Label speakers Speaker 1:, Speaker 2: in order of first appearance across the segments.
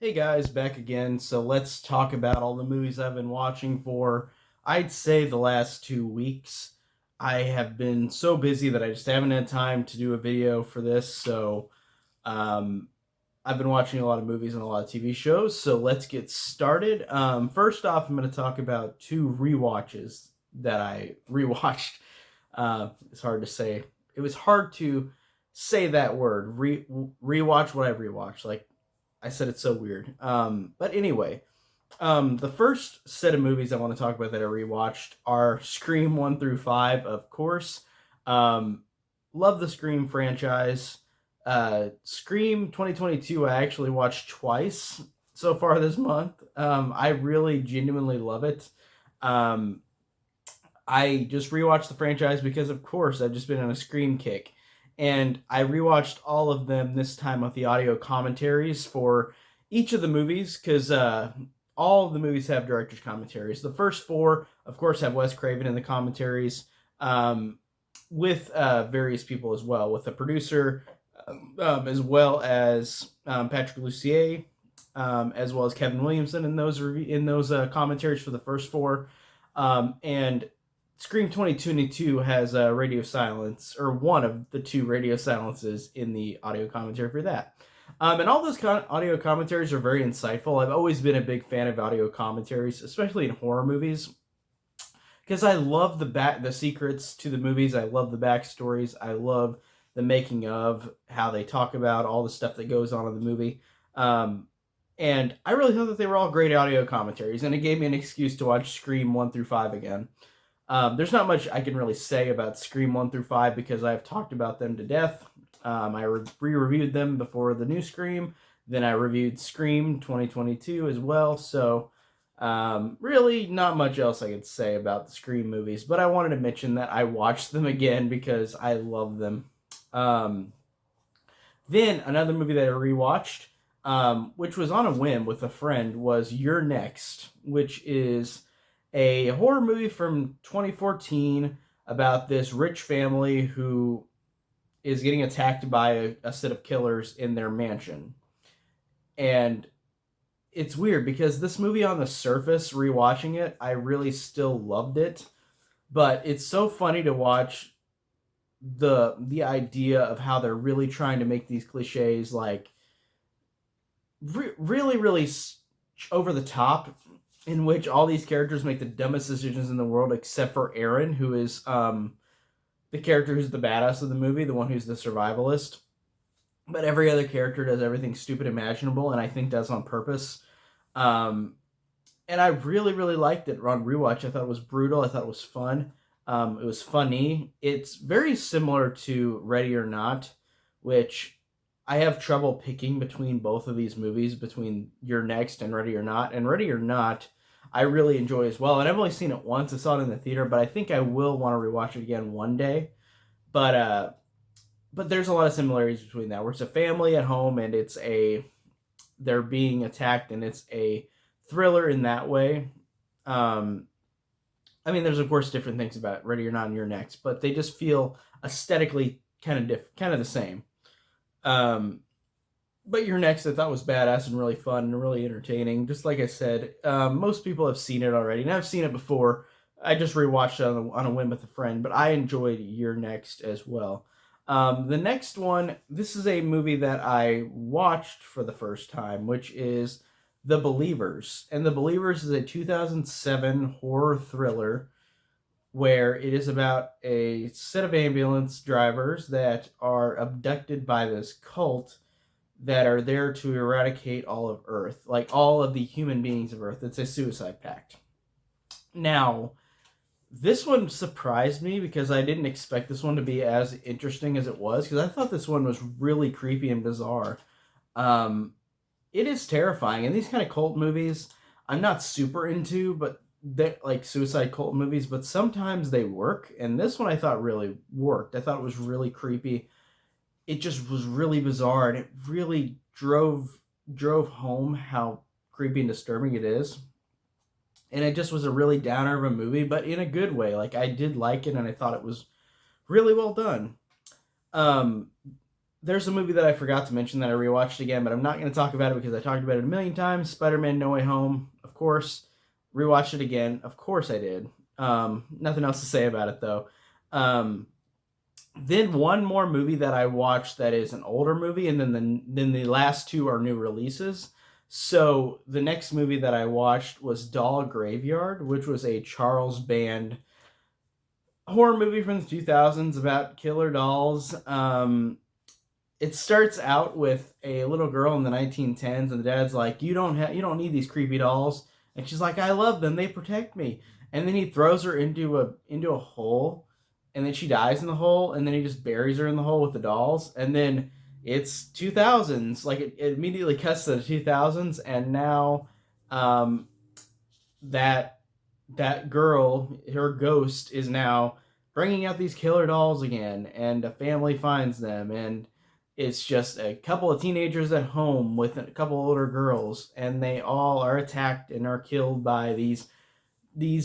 Speaker 1: Hey guys, back again. So let's talk about all the movies I've been watching for, I'd say, the last 2 weeks. I have been so busy that I just haven't had time to do a video for this. Um, I've been watching a lot of movies and a lot of TV shows. So let's get started. First off, I'm going to talk about two rewatches that I rewatched. It's hard to say. It was hard to say that word. Rewatch what I rewatched. Like I said, it's so weird. But anyway, the first set of movies I want to talk about that I rewatched are Scream 1 through 5, of course. Um, love the Scream franchise. Scream 2022, I actually watched twice so far this month. I really genuinely love it. Um, I just rewatched the franchise because, of course, I've just been on a Scream kick. And I rewatched all of them this time with the audio commentaries for each of the movies because all of the movies have director's commentaries. The first four, of course, have Wes Craven in the commentaries um, with various people as well, with the producer, as well as Patrick Lussier, as well as Kevin Williamson in those commentaries for the first four. And Scream 2022 has radio silence, or one of the two radio silences in the audio commentary for that. And all those audio commentaries are very insightful. I've always been a big fan of audio commentaries, especially in horror movies, because I love the secrets to the movies. I love the backstories. I love the making of, how they talk about all the stuff that goes on in the movie. Um, and I really thought that they were all great audio commentaries, and it gave me an excuse to watch Scream 1 through 5 again. There's not much I can really say about Scream 1 through 5 because I've talked about them to death. I re-reviewed them before the new Scream. Then I reviewed Scream 2022 as well. So really not much else I could say about the Scream movies. But I wanted to mention that I watched them again because I love them. Um, then another movie that I rewatched, which was on a whim with a friend, was You're Next, which is a horror movie from 2014 about this rich family who is getting attacked by a set of killers in their mansion. And it's weird because this movie, on the surface, rewatching it, I really still loved it. But it's so funny to watch the idea of how they're really trying to make these cliches like really over the top, in which all these characters make the dumbest decisions in the world except for Aaron, who is the character who's the badass of the movie, the one who's the survivalist. But every other character does everything stupid imaginable, and I think does on purpose. Um, and I really liked it on rewatch. I thought it was brutal. I thought it was fun. It was funny. It's very similar to Ready or Not, which I have trouble picking between both of these movies, between You're Next and Ready or Not. And Ready or Not, I really enjoy as well. And I've only seen it once. I saw it in the theater, but I think I will want to rewatch it again one day. But but there's a lot of similarities between that, where it's a family at home and they're being attacked, and it's a thriller in that way. Um, I mean, there's of course different things about Ready or Not and You're Next, but they just feel aesthetically kind of the same. Um, but You're Next, I thought was badass and really fun and really entertaining. Just like I said, most people have seen it already, and I've seen it before. I just rewatched it on a whim with a friend, but I enjoyed You're Next as well. The next one, this is a movie that I watched for the first time, which is The Believers. And The Believers is a 2007 horror thriller where it is about a set of ambulance drivers that are abducted by this cult that are there to eradicate all of Earth, like all of the human beings of Earth. It's a suicide pact. Now, this one surprised me because I didn't expect this one to be as interesting as it was, because I thought this one was really creepy and bizarre. Um, it is terrifying, and these kind of cult movies I'm not super into, but they like suicide cult movies, but sometimes they work, and this one I thought really worked. I thought it was really creepy. It just was really bizarre, and it really drove home how creepy and disturbing it is. And it just was a really downer of a movie, but in a good way. Like, I did like it, and I thought it was really well done. Um, there's a movie that I forgot to mention that I rewatched again, but I'm not going to talk about it because I talked about it a million times. Spider-Man No Way Home, of course. Rewatched it again. Of course I did. Nothing else to say about it, though. Um, then one more movie that I watched that is an older movie, and then the last two are new releases. So the next movie that I watched was Doll Graveyard, which was a Charles Band horror movie from the 2000s about killer dolls. It starts out with a little girl in the 1910s, and the dad's like, you don't need these creepy dolls," and she's like, "I love them, they protect me." And then he throws her into a hole, and then she dies in the hole, and then he just buries her in the hole with the dolls, and then it's 2000s. Like it immediately cuts to the 2000s, and now um, that that girl, her ghost, is now bringing out these killer dolls again, and a family finds them, and it's just a couple of teenagers at home with a couple older girls, and they all are attacked and are killed by these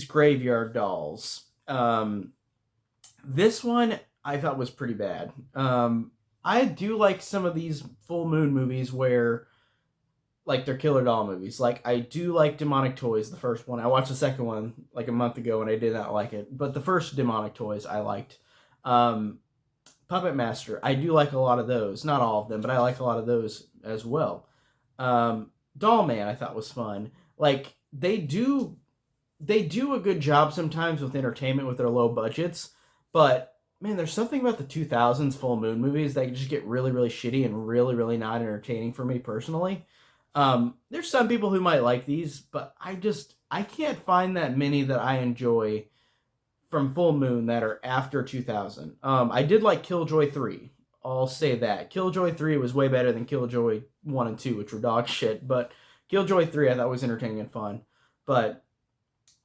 Speaker 1: graveyard dolls. This one I thought was pretty bad. I do like some of these full moon movies where like they're killer doll movies. Like I do like Demonic Toys, the first one. I watched the second one like a month ago and I did not like it, but the first Demonic Toys I liked. Um, Puppet Master, I do like a lot of those. Not all of them, but I like a lot of those as well. Doll Man, I thought was fun. Like they do a good job sometimes with entertainment with their low budgets, but man, there's something about the 2000s full moon movies that just get really, really shitty and really, really not entertaining for me personally. There's some people who might like these, but I can't find that many that I enjoy from Full Moon that are after 2000. I did like Killjoy 3. I'll say that. Killjoy 3 was way better than Killjoy 1 and 2, which were dog shit, but Killjoy 3 I thought was entertaining and fun. But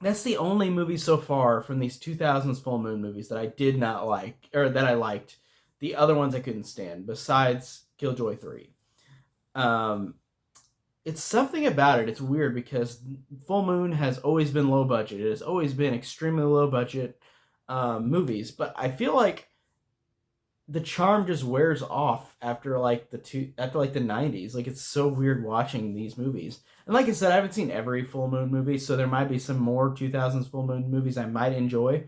Speaker 1: that's the only movie so far from these 2000s Full Moon movies that I did not like, or that I liked. The other ones I couldn't stand, besides Killjoy 3. Um, it's something about it. It's weird because Full Moon has always been low budget. It has always been extremely low budget movies, but I feel like the charm just wears off after like the 90s. Like it's so weird watching these movies. And like I said, I haven't seen every Full Moon movie, so there might be some more 2000s Full Moon movies I might enjoy.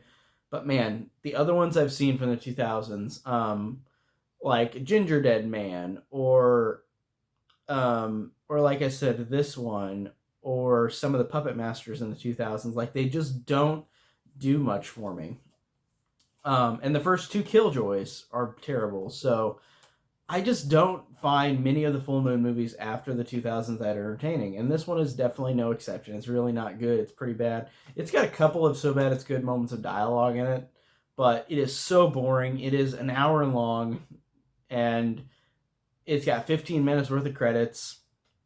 Speaker 1: But man, the other ones I've seen from the 2000s, like Ginger Dead Man, or like I said, this one, or some of the Puppet Masters in the 2000s, like they just don't do much for me. And the first two Killjoys are terrible, so I just don't find many of the Full Moon movies after the 2000s that are entertaining, and this one is definitely no exception. It's really not good. It's pretty bad. It's got a couple of so bad it's good moments of dialogue in it, but it is so boring. It is an hour long, and it's got 15 minutes worth of credits,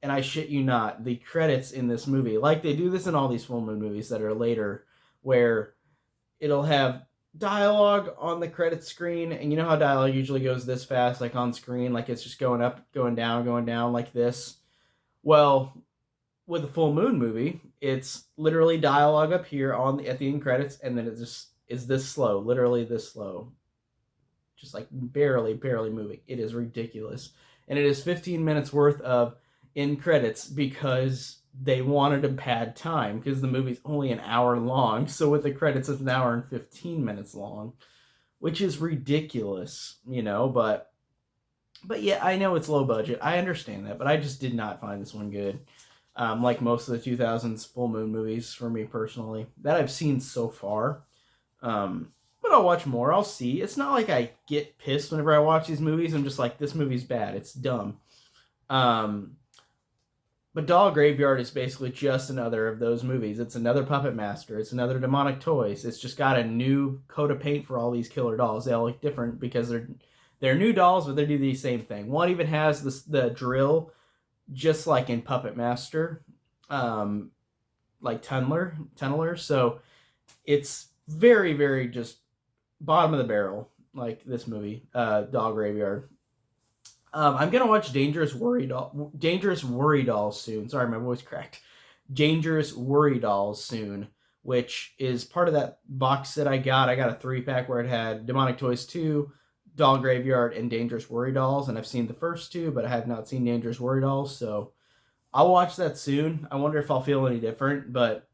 Speaker 1: and I shit you not, the credits in this movie, like they do this in all these Full Moon movies that are later, where it'll have dialogue on the credit screen, and you know how dialogue usually goes this fast, like on screen, like it's just going up, going down like this. Well, with a Full Moon movie, it's literally dialogue up here at the end credits, and then it just is this slow, literally this slow, just like barely moving. It is ridiculous, and it is 15 minutes worth of in credits because they wanted to pad time because the movie's only an hour long. So with the credits, it's an hour and 15 minutes long, which is ridiculous, you know. But yeah, I know it's low budget. I understand that, but I just did not find this one good. Like most of the 2000s Full Moon movies for me personally that I've seen so far. But I'll watch more. I'll see. It's not like I get pissed whenever I watch these movies. I'm just like, this movie's bad. It's dumb. But Doll Graveyard is basically just another of those movies. It's another Puppet Master. It's another Demonic Toys. It's just got a new coat of paint for all these killer dolls. They all look different because they're new dolls, but they do the same thing. One even has the drill, just like in Puppet Master, like Tunneler. So it's very, very just bottom of the barrel, like this movie, Doll Graveyard. I'm gonna watch Dangerous Worry Dolls soon. Sorry, my voice cracked. Dangerous Worry Dolls soon, which is part of that box set I got. I got a 3-pack where it had Demonic Toys 2, Doll Graveyard and Dangerous Worry Dolls, and I've seen the first two, but I have not seen Dangerous Worry Dolls, so I'll watch that soon. I wonder if I'll feel any different, but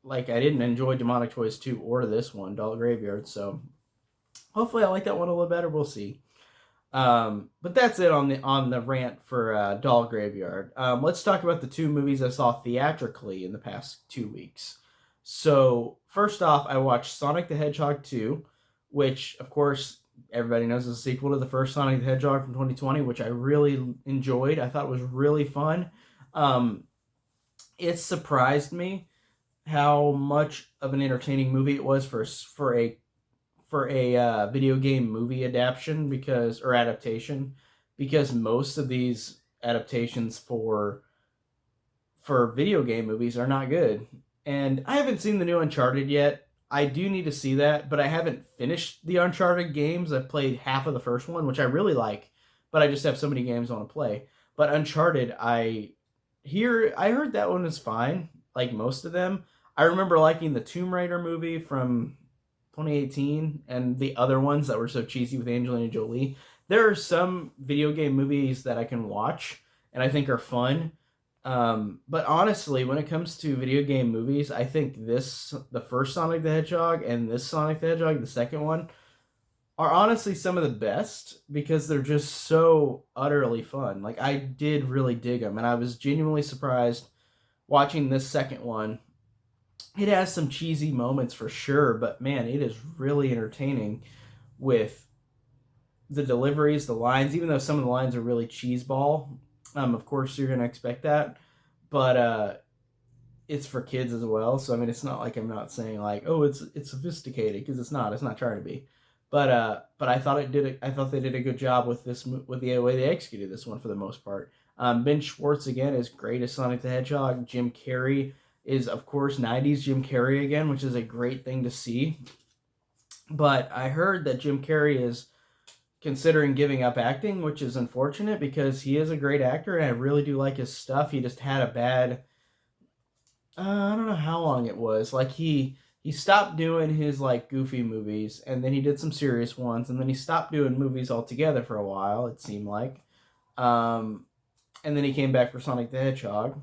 Speaker 1: like I didn't enjoy Demonic Toys 2 or this one, Doll Graveyard, so hopefully I like that one a little better. We'll see. But that's it on the rant for Doll Graveyard. Let's talk about the two movies I saw theatrically in the past 2 weeks. So first off, I watched Sonic the Hedgehog 2, which of course everybody knows is a sequel to the first Sonic the Hedgehog from 2020, which I really enjoyed. I thought it was really fun. It surprised me how much of an entertaining movie it was for a video game movie adaptation because most of these adaptations for video game movies are not good. And I haven't seen the new Uncharted yet. I do need to see that, but I haven't finished the Uncharted games. I've played half of the first one, which I really like, but I just have so many games I want to play. But Uncharted, I heard that one is fine, like most of them. I remember liking the Tomb Raider movie from 2018 and the other ones that were so cheesy with Angelina Jolie. There are some video game movies that I can watch and I think are fun. But honestly, when it comes to video game movies, I think the first Sonic the Hedgehog and this Sonic the Hedgehog, the second one, are honestly some of the best because they're just so utterly fun. Like, I did really dig them, and I was genuinely surprised watching this second one. It has some cheesy moments for sure, but man, it is really entertaining with the deliveries, the lines, even though some of the lines are really cheeseball. Of course, you're going to expect that, but it's for kids as well. So I mean, it's not like I'm not saying like, oh, it's sophisticated, because it's not. It's not trying to be. But I thought I thought they did a good job with the way they executed this one for the most part. Ben Schwartz again is great as Sonic the Hedgehog. Jim Carrey is of course 90s Jim Carrey again, which is a great thing to see. But I heard that Jim Carrey is considering giving up acting, which is unfortunate because he is a great actor and I really do like his stuff. He just had a bad, I don't know how long it was. Like he stopped doing his like goofy movies and then he did some serious ones and then he stopped doing movies altogether for a while, it seemed like. And then he came back for Sonic the Hedgehog.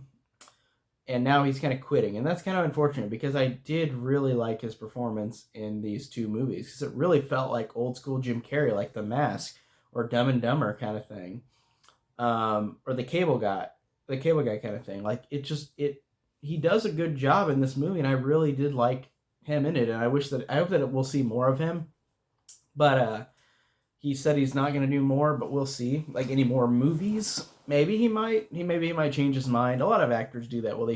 Speaker 1: And now he's kind of quitting. And that's kind of unfortunate because I did really like his performance in these two movies. Because it really felt like old school Jim Carrey, like The Mask or Dumb and Dumber kind of thing. Or the Cable Guy kind of thing. Like he does a good job in this movie and I really did like him in it. And I hope that we'll see more of him. But he said he's not going to do more, but we'll see. Like any more movies. Maybe he might change his mind. A lot of actors do that where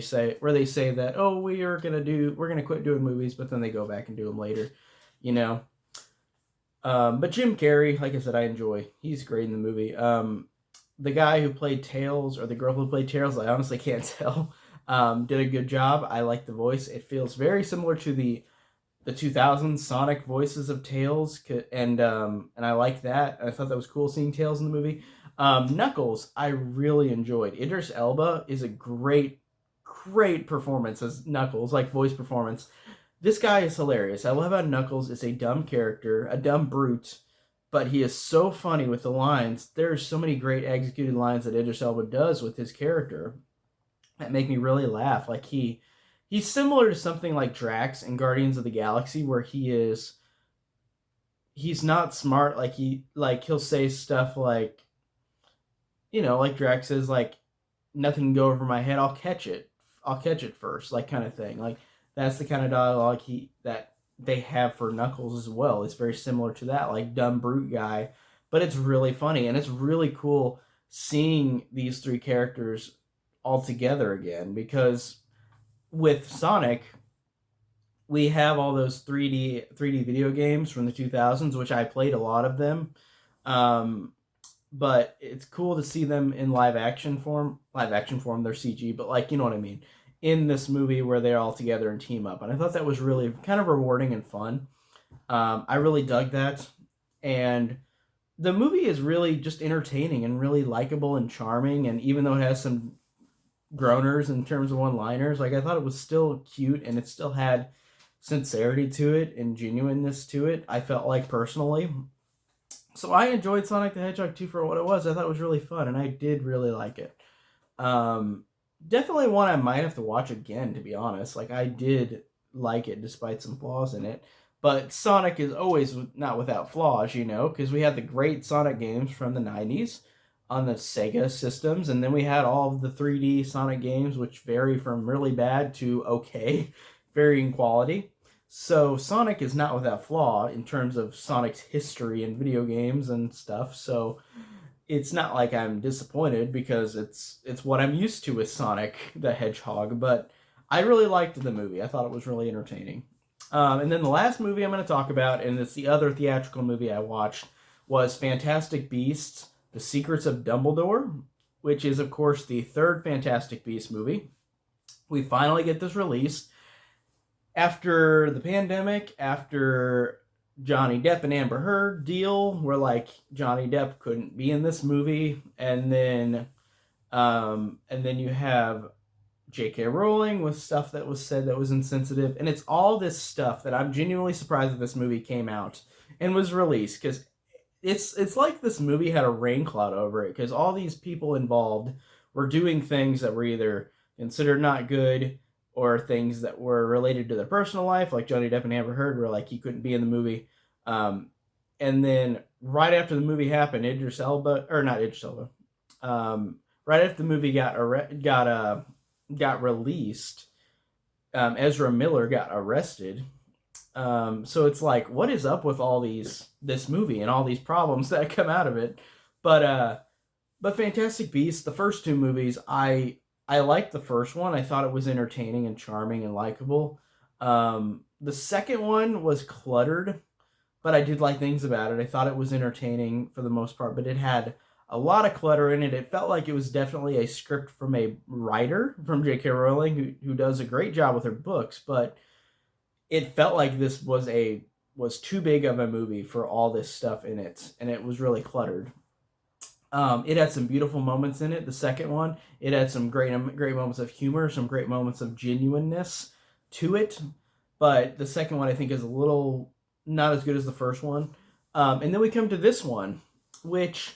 Speaker 1: they say that, oh, we're gonna quit doing movies, but then they go back and do them later, you know. But Jim Carrey, like I said, I enjoy. He's great in the movie. The guy who played Tails or the girl who played Tails, I honestly can't tell. Did a good job. I like the voice. It feels very similar to the 2000s Sonic voices of Tails, and I like that. I thought that was cool seeing Tails in the movie. Knuckles, I really enjoyed. Idris Elba is a great performance as Knuckles, like voice performance. This guy is hilarious. I love how Knuckles is a dumb character, a dumb brute, but he is so funny with the lines. There's so many great executed lines that Idris Elba does with his character that make me really laugh. Like he's similar to something like Drax in Guardians of the Galaxy, where he's not smart. He'll say stuff like, you know, like Drax says, like, nothing can go over my head, I'll catch it first, like, kind of thing. Like, that's the kind of dialogue that they have for Knuckles as well. It's very similar to that, like, dumb brute guy, but it's really funny, and it's really cool seeing these three characters all together again, because with Sonic, we have all those 3D video games from the 2000s, which I played a lot of them, but it's cool to see them in live action form. They're CG, but like, you know what I mean, in this movie where they're all together and team up. And I thought that was really kind of rewarding and fun. I really dug that. And the movie is really just entertaining and really likable and charming. And even though it has some groaners in terms of one-liners, like, I thought it was still cute and it still had sincerity to it and genuineness to it, I felt like, personally. So I enjoyed Sonic the Hedgehog 2 for what it was. I thought it was really fun, and I did really like it. Um, Definitely one I might have to watch again, to be honest. Like, I did like it despite some flaws in it. But Sonic is always not without flaws, because we had the great Sonic games from the 90s on the Sega systems, and then we had all of the 3D Sonic games, which vary from really bad to okay, varying quality. So Sonic is not without flaw in terms of Sonic's history in video games and stuff. So it's not like I'm disappointed because it's what I'm used to with Sonic the Hedgehog. But I really liked the movie. I thought it was really entertaining. And then the last movie I'm going to talk about, and it's the other theatrical movie I watched, was Fantastic Beasts: The Secrets of Dumbledore, which is of course the third Fantastic Beasts movie. We finally get this released after the pandemic, after Johnny Depp and Amber Heard deal, where like Johnny Depp couldn't be in this movie, and then you have J.K. Rowling with stuff that was said that was insensitive, and it's all this stuff that I'm genuinely surprised that this movie came out and was released, because it's like this movie had a rain cloud over it, because all these people involved were doing things that were either considered not good or things that were related to their personal life, like Johnny Depp and Amber Heard, where like he couldn't be in the movie. Um, and then right after the movie happened, Idris Elba, or not Idris Elba, right after the movie got released, Ezra Miller got arrested. So it's like, what is up with this movie and all these problems that come out of it? But Fantastic Beasts, the first two movies, I liked the first one. I thought it was entertaining and charming and likable. The second one was cluttered, but I did like things about it. I thought it was entertaining for the most part, but it had a lot of clutter in it. It felt like it was definitely a script from a writer, from J.K. Rowling, who does a great job with her books, but it felt like this was too big of a movie for all this stuff in it, and it was really cluttered. It had some beautiful moments in it. The second one, it had some great moments of humor, some great moments of genuineness to it. But the second one, I think, is a little not as good as the first one. And then we come to this one, which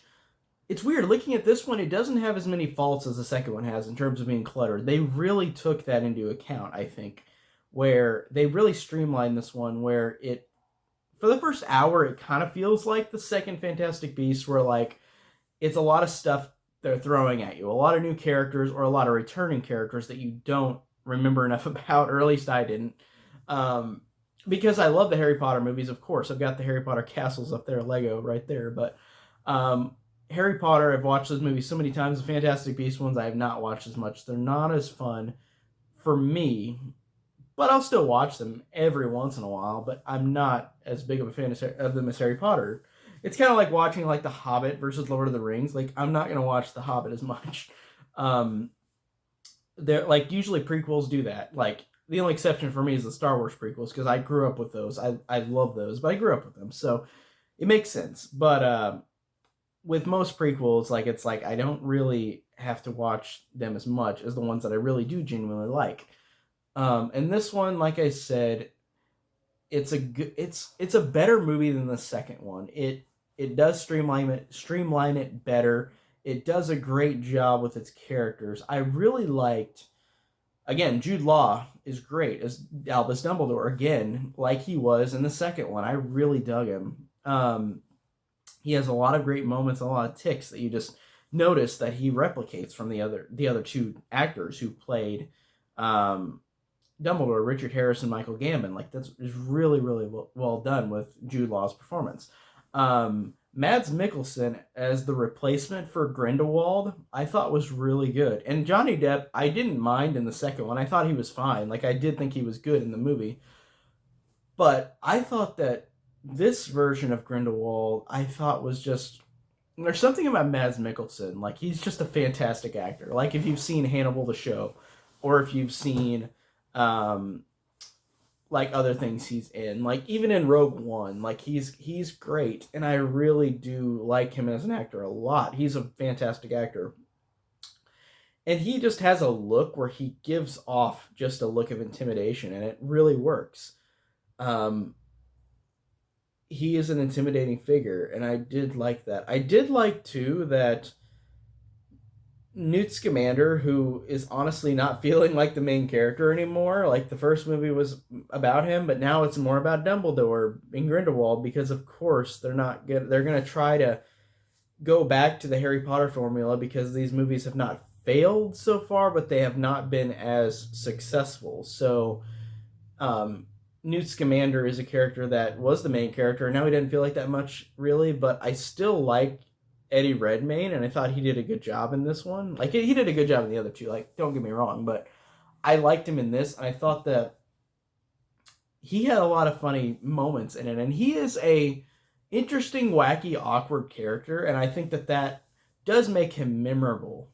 Speaker 1: it's weird. Looking at this one, it doesn't have as many faults as the second one has in terms of being cluttered. They really took that into account, I think, where they really streamlined this one, where it, for the first hour, it kind of feels like the second Fantastic Beasts, where like it's a lot of stuff they're throwing at you, a lot of new characters or a lot of returning characters that you don't remember enough about, or at least I didn't. Because I love the Harry Potter movies, of course. I've got the Harry Potter castles up there, Lego right there. But Harry Potter, I've watched those movies so many times. The Fantastic Beasts ones, I have not watched as much. They're not as fun for me, but I'll still watch them every once in a while. But I'm not as big of a fan of them as Harry Potter. It's kind of like watching like The Hobbit versus Lord of the Rings. Like, I'm not gonna watch The Hobbit as much. Um, they're like, usually prequels do that. Like, the only exception for me is the Star Wars prequels, because I grew up with those. I love those, but I grew up with them, so it makes sense. But with most prequels, like, it's like I don't really have to watch them as much as the ones that I really do genuinely like. And this one, like I said, it's a better movie than the second one. It does streamline it better. It does a great job with its characters. I really liked, again, Jude Law is great as Albus Dumbledore, again, like he was in the second one. I really dug him. He has a lot of great moments, a lot of ticks that you just notice that he replicates from the other two actors who played Dumbledore, Richard Harris and Michael Gambon. Like, that's is really, really well done with Jude Law's performance. Mads Mikkelsen as the replacement for Grindelwald, I thought was really good. And Johnny Depp, I didn't mind in the second one. I thought he was fine. Like, I did think he was good in the movie. But I thought that this version of Grindelwald, I thought was just, there's something about Mads Mikkelsen. Like, he's just a fantastic actor. Like, if you've seen Hannibal the show, or if you've seen um, like other things he's in, like even in Rogue One, like he's great, and I really do like him as an actor a lot. He's a fantastic actor, and he just has a look where he gives off just a look of intimidation, and it really works. Um, he is an intimidating figure, and I did like that. I did like too that Newt Scamander, who is honestly not feeling like the main character anymore. Like the first movie was about him, but now it's more about Dumbledore and Grindelwald because, of course, they're not good. They're gonna try to go back to the Harry Potter formula because these movies have not failed so far, but they have not been as successful. So, um, Newt Scamander is a character that was the main character. Now he didn't feel like that much, really, but I still like Eddie Redmayne, and I thought he did a good job in this one. Like, he did a good job in the other two, like, don't get me wrong, but I liked him in this, and I thought that he had a lot of funny moments in it, and he is a interesting, wacky, awkward character, and I think that that does make him memorable.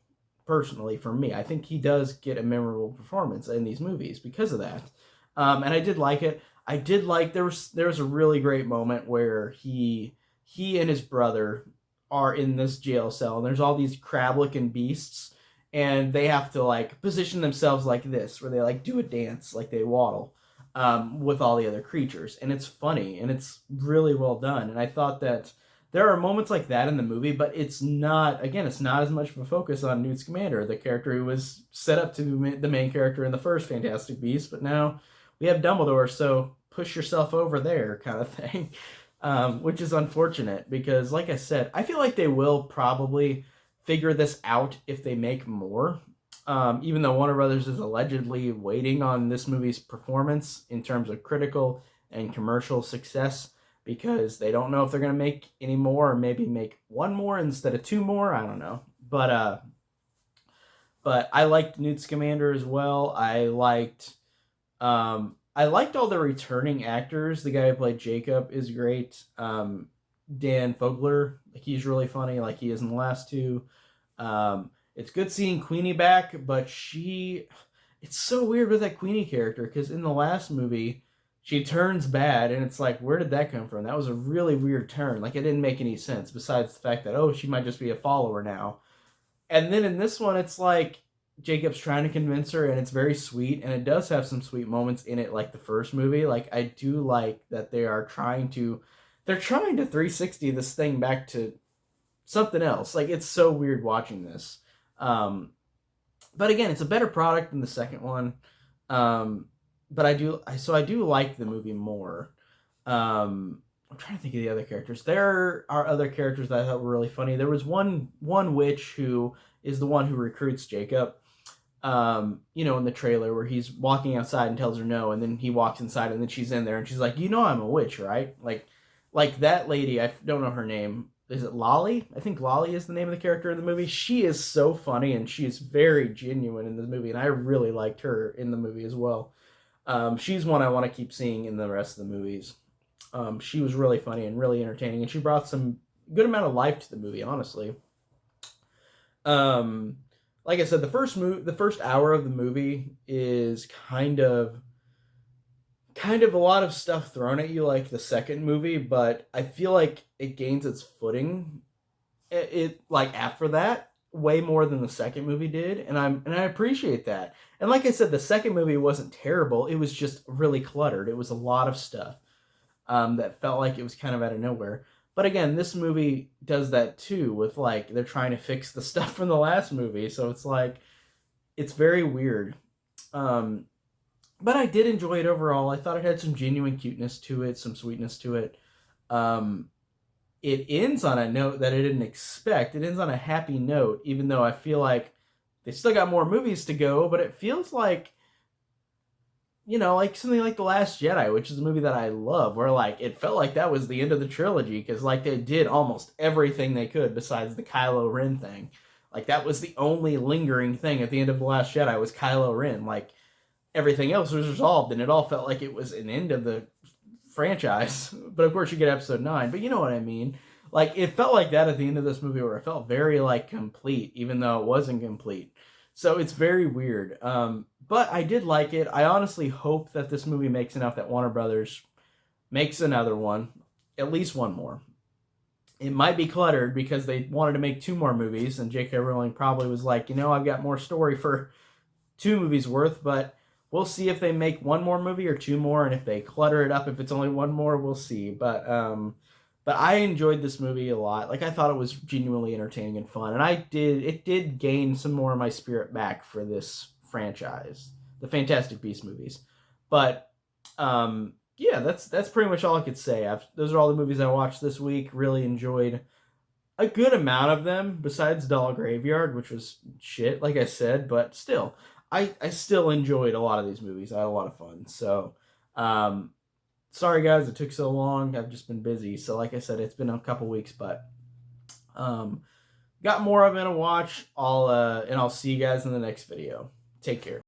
Speaker 1: Personally, for me, I think he does get a memorable performance in these movies because of that, and I did like it. I did like there was a really great moment where he and his brother are in this jail cell, and there's all these crab-looking beasts, and they have to like position themselves like this, where they like do a dance, like they waddle, with all the other creatures, and it's funny and it's really well done. And I thought that there are moments like that in the movie, but it's not, again, it's not as much of a focus on Newt Scamander, the character who was set up to be the main character in the first Fantastic Beasts, but now we have Dumbledore, so push yourself over there kind of thing, which is unfortunate because, like I said, I feel like they will probably figure this out if they make more. Even though Warner Brothers is allegedly waiting on this movie's performance in terms of critical and commercial success, because they don't know if they're going to make any more, or maybe make one more instead of two more. I don't know. But I liked Newt Scamander as well. I liked all the returning actors. The guy who played Jacob is great. Dan Fogler, like he's really funny, like he is in the last two. It's good seeing Queenie back, but it's so weird with that Queenie character, because in the last movie, she turns bad, and it's like, where did that come from? That was a really weird turn. Like, it didn't make any sense, besides the fact that, oh, she might just be a follower now. And then in this one, it's like, Jacob's trying to convince her, and it's very sweet, and it does have some sweet moments in it, like the first movie. Like, I do like that they're trying to 360 this thing back to something else. Like, it's so weird watching this. But again, it's a better product than the second one. But I do like the movie more. I'm trying to think of the other characters. There are other characters that I thought were really funny. There was one witch who is the one who recruits Jacob. In the trailer where he's walking outside and tells her no, and then he walks inside and then she's in there and she's like, I'm a witch, right? Like that lady, I don't know her name. Is it Lolly? I think Lolly is the name of the character in the movie. She is so funny, and she is very genuine in the movie, and I really liked her in the movie as well. She's one I want to keep seeing in the rest of the movies. She was really funny and really entertaining, and she brought some good amount of life to the movie, honestly. Like I said, the first hour of the movie is kind of a lot of stuff thrown at you like the second movie, but I feel like it gains its footing it like after that way more than the second movie did, and I appreciate that. And like I said, the second movie wasn't terrible, it was just really cluttered. It was a lot of stuff that felt like it was kind of out of nowhere. But again, this movie does that too, with like they're trying to fix the stuff from the last movie, so it's like it's very weird. But I did enjoy it overall. I thought it had some genuine cuteness to it, some sweetness to it. It ends on a note that I didn't expect. It ends on a happy note, even though I feel like they still got more movies to go, but it feels like, like something like The Last Jedi, which is a movie that I love, where like it felt like that was the end of the trilogy, because like they did almost everything they could besides the Kylo Ren thing. Like that was the only lingering thing at the end of The Last Jedi was Kylo Ren. Like everything else was resolved, and it all felt like it was an end of the franchise. But of course you get episode 9, but you know what I mean. Like it felt like that at the end of this movie, where it felt very like complete, even though it wasn't complete. So it's very weird. But I did like it. I honestly hope that this movie makes enough that Warner Brothers makes another one, at least one more. It might be cluttered because they wanted to make 2 more movies, and J.K. Rowling probably was like, I've got more story for 2 movies worth, but we'll see if they make one more movie or two more, and if they clutter it up, if it's only one more, we'll see. But I enjoyed this movie a lot. Like, I thought it was genuinely entertaining and fun, and it did gain some more of my spirit back for this franchise, the Fantastic Beasts movies. But yeah, that's pretty much all I could say. Those are all the movies I watched this week. Really enjoyed a good amount of them, besides Doll Graveyard, which was shit, like I said, but still, I still enjoyed a lot of these movies. I had a lot of fun. So, sorry guys, it took so long. I've just been busy. So, like I said, it's been a couple weeks, but got more of it to watch. I'll see you guys in the next video. Take care.